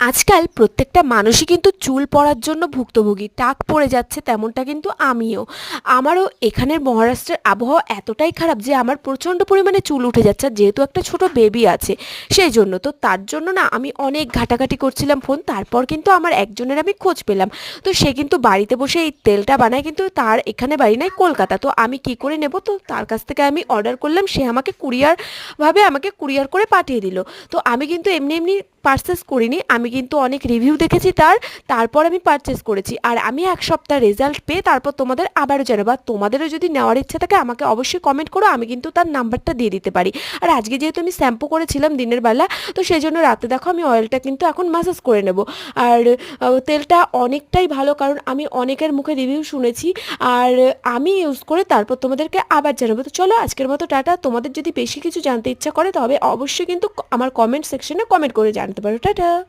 আজকাল প্রত্যেকটা মানুষই কিন্তু চুল পড়ার জন্য ভুক্তভোগী। টাক পড়ে যাচ্ছে তেমনটা কিন্তু আমিও। আমারও এখানের মহারাষ্ট্রের আবহাওয়া এতটাই খারাপ যে আমার প্রচণ্ড পরিমাণে চুল উঠে যাচ্ছে। আর যেহেতু একটা ছোট বেবি আছে সেই জন্য। তো তার জন্য না আমি অনেক ঘাটাঘাটি করছিলাম ফোন। তারপর কিন্তু আমার একজনের আমি খোঁজ পেলাম। তো সে কিন্তু বাড়িতে বসে এই তেলটা বানায়, কিন্তু তার এখানে বাড়ি নাই কলকাতা। তো আমি কি করে নেব? তো তার কাছ থেকে আমি অর্ডার করলাম। সে আমাকে কুরিয়ার করে পাঠিয়ে দিল। তো আমি কিন্তু এমনি এমনি পারচেস করিনি, আমি কিন্তু অনেক রিভিউ দেখেছি তারপর আমি পারচেস করেছি। আর আমি এক সপ্তাহ রেজাল্ট পেয়ে তারপর তোমাদের আবারও জানাবো। আর তোমাদেরও যদি নেওয়ার ইচ্ছা থাকে আমাকে অবশ্যই কমেন্ট করো, আমি কিন্তু তার নাম্বারটা দিয়ে দিতে পারি। আর আজকে যেহেতু আমি শ্যাম্পু করেছিলাম দিনের বেলা, তো সেই জন্য রাতে দেখো আমি অয়েলটা কিন্তু এখন ম্যাসাজ করে নেব। আর তেলটা অনেকটাই ভালো, কারণ আমি অনেকের মুখে রিভিউ শুনেছি। আর আমি ইউজ করে তারপর তোমাদেরকে আবার জানাবো। তো চলো আজকের মতো টাটা। তোমাদের যদি বেশি কিছু জানতে ইচ্ছা করে তবে অবশ্যই কিন্তু আমার কমেন্ট সেকশনে কমেন্ট করে জানতে পারো। টাটা।